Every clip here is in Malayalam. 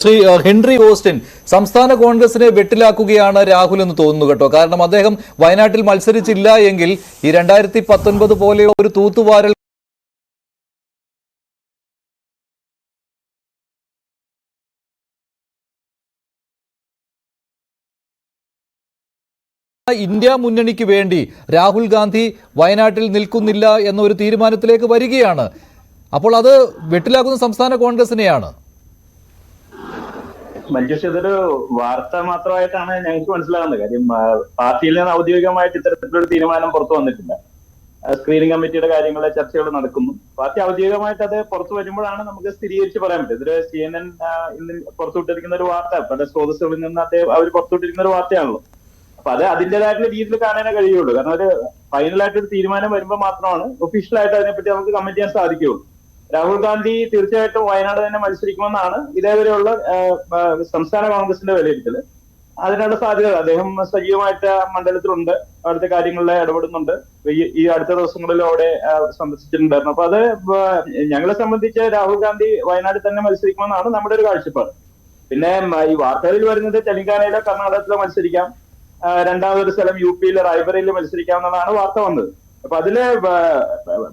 ശ്രീ ഹെൻറി ഓസ്റ്റിൻ സംസ്ഥാന കോൺഗ്രസിനെ വെട്ടിലാക്കുകയാണ് രാഹുൽ എന്ന് തോന്നുന്നു കേട്ടോ. കാരണം അദ്ദേഹം വയനാട്ടിൽ മത്സരിച്ചില്ല എങ്കിൽ ഈ 2019 പോലെ ഒരു തൂത്തുവാരൽ ഇന്ത്യ മുന്നണിക്ക് വേണ്ടി രാഹുൽ ഗാന്ധി വയനാട്ടിൽ നിൽക്കുന്നില്ല എന്നൊരു തീരുമാനത്തിലേക്ക് വരികയാണ്. അപ്പോൾ അത് വെട്ടിലാക്കുന്ന സംസ്ഥാന കോൺഗ്രസിനെയാണ്. മഞ്ജുഷ്, ഇതൊരു വാർത്ത മാത്രമായിട്ടാണ് ഞങ്ങൾക്ക് മനസ്സിലാകുന്നത്. കാര്യം പാർട്ടിയിൽ നിന്ന് ഔദ്യോഗികമായിട്ട് ഇത്തരത്തിലൊരു തീരുമാനം പുറത്തു വന്നിട്ടില്ല. സ്ക്രീനിംഗ് കമ്മിറ്റിയുടെ കാര്യങ്ങളിലെ ചർച്ചകൾ നടക്കുന്നു. പാർട്ടി ഔദ്യോഗികമായിട്ട് അത് പുറത്തു വരുമ്പോഴാണ് നമുക്ക് സ്ഥിരീകരിച്ച് പറയാൻ പറ്റും. ഇതൊരു CNN ഇന്ന് പുറത്തുവിട്ടിരിക്കുന്ന ഒരു വാർത്ത, പല സ്രോതസ്സുകളിൽ നിന്ന് അവർ പുറത്തുവിട്ടിരിക്കുന്ന ഒരു വാർത്തയാണല്ലോ. അപ്പൊ അത് അതിൻ്റെതായിട്ടുള്ള രീതിയിൽ കാണാനേ കഴിയുള്ളൂ. കാരണം ഒരു ഫൈനലായിട്ടൊരു തീരുമാനം വരുമ്പോൾ മാത്രമാണ് ഒഫീഷ്യലായിട്ട് അതിനെപ്പറ്റി നമുക്ക് കമന്റ് ചെയ്യാൻ സാധിക്കുകയുള്ളൂ. രാഹുൽ ഗാന്ധി തീർച്ചയായിട്ടും വയനാട് തന്നെ മത്സരിക്കുമെന്നാണ് ഇതേവരെയുള്ള സംസ്ഥാന കോൺഗ്രസിന്റെ വിലയിരുത്തല്. അതിനുള്ള സാധ്യത, അദ്ദേഹം സജീവമായിട്ട് മണ്ഡലത്തിലുണ്ട്, അവിടുത്തെ കാര്യങ്ങളിൽ ഇടപെടുന്നുണ്ട്. ഈ അടുത്ത ദിവസങ്ങളിലും അവിടെ സന്ദർശിച്ചിട്ടുണ്ടായിരുന്നു. അപ്പൊ അത് ഞങ്ങളെ സംബന്ധിച്ച് രാഹുൽ ഗാന്ധി വയനാട്ടിൽ തന്നെ മത്സരിക്കുമെന്നാണ് നമ്മുടെ ഒരു കാഴ്ചപ്പാട്. പിന്നെ ഈ വാർത്തകളിൽ വരുന്നത് തെലങ്കാനയിലോ കർണാടകത്തിലോ മത്സരിക്കാം, രണ്ടാമതൊരു സ്ഥലം UP-യിലെ റായ്ബറയിൽ മത്സരിക്കാമെന്നതാണ് വാർത്ത വന്നത്. അപ്പൊ അതില്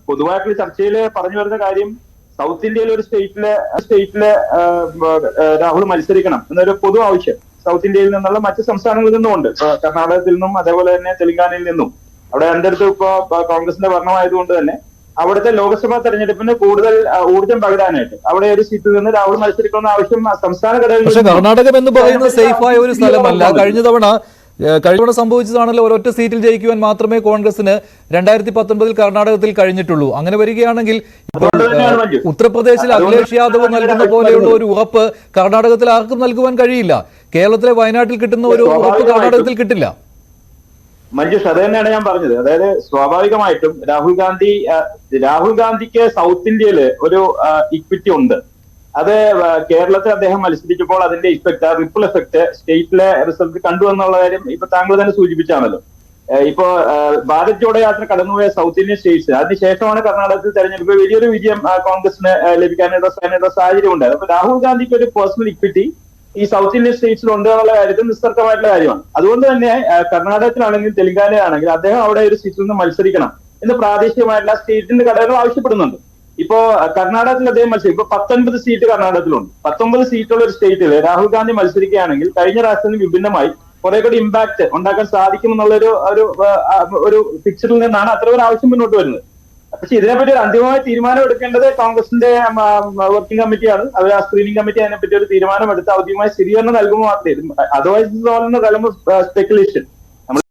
പൊതുവായിട്ടുള്ള ചർച്ചയിൽ പറഞ്ഞു വരുന്ന കാര്യം, സൗത്ത് ഇന്ത്യയിലെ ഒരു സ്റ്റേറ്റില് രാഹുൽ മത്സരിക്കണം എന്നൊരു പൊതു ആവശ്യം സൗത്ത് ഇന്ത്യയിൽ നിന്നുള്ള മറ്റ് സംസ്ഥാനങ്ങളിൽ നിന്നും ഉണ്ട്. കർണാടകത്തിൽ നിന്നും അതേപോലെ തന്നെ തെലങ്കാനയിൽ നിന്നും. അവിടെ രണ്ടിടത്തും ഇപ്പോ കോൺഗ്രസിന്റെ ഭരണമായതുകൊണ്ട് തന്നെ അവിടുത്തെ ലോക്സഭാ തെരഞ്ഞെടുപ്പിന് കൂടുതൽ ഊർജ്ജം പകരാനായിട്ട് അവിടെ ഒരു സീറ്റിൽ നിന്ന് രാഹുൽ മത്സരിക്കണമെന്ന ആവശ്യം സംസ്ഥാന ഘടകങ്ങളിൽ. പക്ഷേ കർണാടകം എന്ന് പറയുന്നത് സേഫായ ഒരു സ്ഥലമല്ല. കഴിഞ്ഞ തവണ സംഭവിച്ചതാണല്ലോ. ഒരൊറ്റ സീറ്റിൽ ജയിക്കുവാൻ മാത്രമേ കോൺഗ്രസിന് 2019 കർണാടകത്തിൽ കഴിഞ്ഞിട്ടുള്ളൂ. അങ്ങനെ വരികയാണെങ്കിൽ ഉത്തർപ്രദേശിൽ അഖിലേഷ് യാദവ് നൽകുന്ന പോലെയുള്ള ഒരു ഉറപ്പ് കർണാടകത്തിൽ ആർക്കും നൽകുവാൻ കഴിയില്ല. കേരളത്തിലെ വയനാട്ടിൽ കിട്ടുന്ന ഒരു ഉറപ്പ് കർണാടകത്തിൽ കിട്ടില്ല. മഞ്ജുഷ്, അത് തന്നെയാണ് ഞാൻ പറഞ്ഞത്. അതായത് സ്വാഭാവികമായിട്ടും രാഹുൽ ഗാന്ധിക്ക് സൗത്ത് ഇന്ത്യയില് ഒരു ഇക്വിറ്റി ഉണ്ട്. അത് കേരളത്തിൽ അദ്ദേഹം മത്സരിച്ചപ്പോൾ അതിന്റെ ഇഫക്റ്റ്, റിപ്പിൾ എഫക്ട് സ്റ്റേറ്റിലെ റിസൾട്ട് കണ്ടു എന്നുള്ള കാര്യം ഇപ്പൊ താങ്കൾ തന്നെ സൂചിപ്പിച്ചാണല്ലോ. ഇപ്പോ ഭാരത് ജോഡോ യാത്ര കടന്നുപോയ സൗത്ത് ഇന്ത്യൻ സ്റ്റേറ്റ്സ്, അതിനുശേഷമാണ് കർണാടകത്തിൽ തെരഞ്ഞെടുപ്പ് വലിയൊരു വിജയം കോൺഗ്രസിന് ലഭിക്കാനുള്ള സാഹചര്യം ഉണ്ടായത്. അപ്പൊ രാഹുൽ ഗാന്ധിക്ക് ഒരു പേഴ്സണൽ ഇക്വിറ്റി ഈ സൗത്ത് ഇന്ത്യൻ സ്റ്റേറ്റ്സിൽ ഉണ്ട് എന്നുള്ള കാര്യത്തിൽ നിസ്തർക്കമായിട്ടുള്ള കാര്യമാണ്. അതുകൊണ്ട് തന്നെ കർണാടകത്തിലാണെങ്കിലും തെലങ്കാനയിലാണെങ്കിലും അദ്ദേഹം അവിടെ ഒരു സീറ്റിൽ നിന്ന് മത്സരിക്കണം എന്ന് പ്രാദേശികമായിട്ടുള്ള സ്റ്റേറ്റിന്റെ ഘടകങ്ങൾ ആവശ്യപ്പെടുന്നുണ്ട്. ഇപ്പോ കർണാടകത്തിൽ അദ്ദേഹം മത്സരിക്കും. ഇപ്പൊ 19 സീറ്റ് കർണാടകത്തിലുണ്ട്. 19 സീറ്റുള്ള ഒരു സ്റ്റേറ്റിൽ രാഹുൽ ഗാന്ധി മത്സരിക്കുകയാണെങ്കിൽ കഴിഞ്ഞ രാഷ്ട്രത്തിന് വിഭിന്നമായി കുറെ കൂടി ഇമ്പാക്ട് ഉണ്ടാക്കാൻ സാധിക്കുമെന്നുള്ള ഒരു പിക്ചറിൽ നിന്നാണ് അത്ര ഒരു ആവശ്യം മുന്നോട്ട് വരുന്നത്. പക്ഷെ ഇതിനെപ്പറ്റി ഒരു അന്തിമമായ തീരുമാനം എടുക്കേണ്ടത് കോൺഗ്രസിന്റെ വർക്കിംഗ് കമ്മിറ്റിയാണ്. അവർ ആ സ്ക്രീനിംഗ് കമ്മിറ്റി അതിനെപ്പറ്റി ഒരു തീരുമാനം എടുത്ത് ഔദ്യോഗികമായ സ്ഥിരീകരണം നൽകുമ്പോൾ മാത്രമേ, അതർവൈസ് സ്പെക്കുലേഷൻ